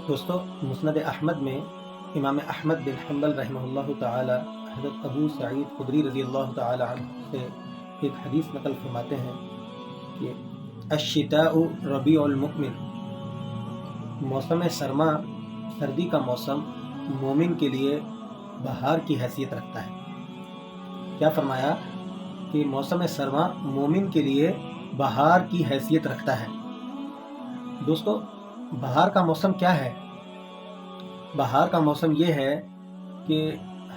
دوستو مسند احمد میں امام احمد بن حنبل رحمہ اللہ تعالی حضرت ابو سعید خدری رضی اللہ تعالی عنہ سے ایک حدیث نقل فرماتے ہیں کہ الشتاء ربیع المؤمن، موسم سرما سردی کا موسم مومن کے لیے بہار کی حیثیت رکھتا ہے۔ کیا فرمایا کہ موسم سرما مومن کے لیے بہار کی حیثیت رکھتا ہے۔ دوستو بہار کا موسم کیا ہے؟ بہار کا موسم یہ ہے کہ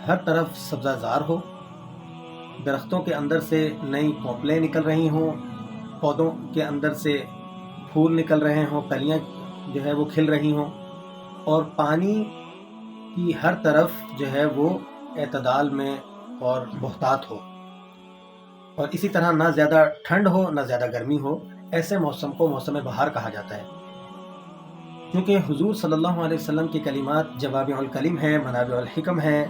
ہر طرف سبزہ زار ہو، درختوں کے اندر سے نئی پوپلیں نکل رہی ہوں، پودوں کے اندر سے پھول نکل رہے ہوں، کلیاں جو ہے وہ کھل رہی ہوں، اور پانی کی ہر طرف جو ہے وہ اعتدال میں اور بہتات ہو، اور اسی طرح نہ زیادہ ٹھنڈ ہو نہ زیادہ گرمی ہو۔ ایسے موسم کو موسم بہار کہا جاتا ہے، کیونکہ حضور صلی اللہ علیہ وسلم کی کلمات جوامع الکلم ہیں، منابع الحکم ہیں۔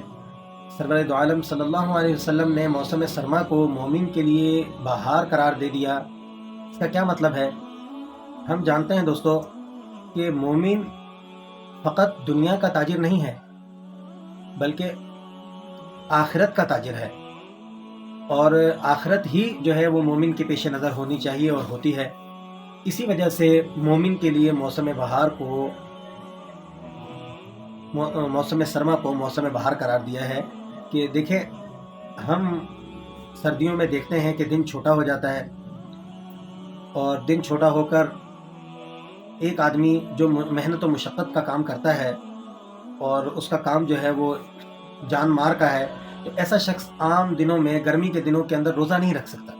سرور دو عالم صلی اللہ علیہ وسلم نے موسم سرما کو مومن کے لیے بہار قرار دے دیا۔ اس کا کیا مطلب ہے؟ ہم جانتے ہیں دوستو کہ مومن فقط دنیا کا تاجر نہیں ہے بلکہ آخرت کا تاجر ہے، اور آخرت ہی جو ہے وہ مومن کے پیش نظر ہونی چاہیے اور ہوتی ہے۔ اسی وجہ سے مومن کے لیے موسم بہار کو موسم سرما کو موسم بہار قرار دیا ہے۔ کہ دیکھیں، ہم سردیوں میں دیکھتے ہیں کہ دن چھوٹا ہو جاتا ہے، اور دن چھوٹا ہو کر ایک آدمی جو محنت و مشقت کا کام کرتا ہے اور اس کا کام جو ہے وہ جان مار کا ہے، تو ایسا شخص عام دنوں میں گرمی کے دنوں کے اندر روزہ نہیں رکھ سکتا۔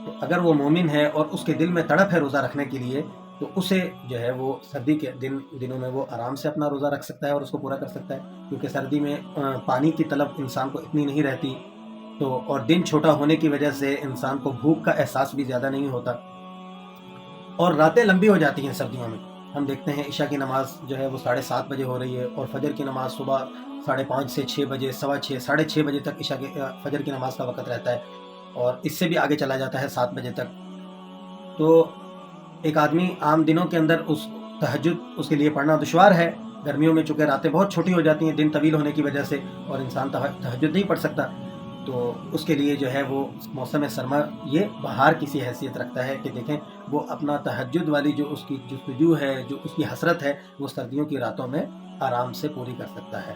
تو اگر وہ مومن ہے اور اس کے دل میں تڑپ ہے روزہ رکھنے کے لیے، تو اسے جو ہے وہ سردی کے دنوں میں وہ آرام سے اپنا روزہ رکھ سکتا ہے اور اس کو پورا کر سکتا ہے، کیونکہ سردی میں پانی کی طلب انسان کو اتنی نہیں رہتی، تو اور دن چھوٹا ہونے کی وجہ سے انسان کو بھوک کا احساس بھی زیادہ نہیں ہوتا، اور راتیں لمبی ہو جاتی ہیں سردیوں میں۔ ہم دیکھتے ہیں عشاء کی نماز جو ہے وہ 7:30 بجے ہو رہی ہے، اور فجر کی نماز صبح 5:30 سے 6 بجے، 6:15 6:30 بجے تک فجر کی نماز کا وقت رہتا ہے، اور اس سے بھی آگے چلا جاتا ہے 7 بجے تک۔ تو ایک آدمی عام دنوں کے اندر تہجد اس کے لیے پڑھنا دشوار ہے۔ گرمیوں میں چونکہ راتیں بہت چھوٹی ہو جاتی ہیں دن طویل ہونے کی وجہ سے، اور انسان تہجد نہیں پڑھ سکتا، تو اس کے لیے جو ہے وہ موسم سرما یہ بہار کی سی حیثیت رکھتا ہے کہ دیکھیں وہ اپنا تہجد والی جو اس کی جستجو ہے، جو اس کی حسرت ہے، وہ سردیوں کی راتوں میں آرام سے پوری کر سکتا ہے۔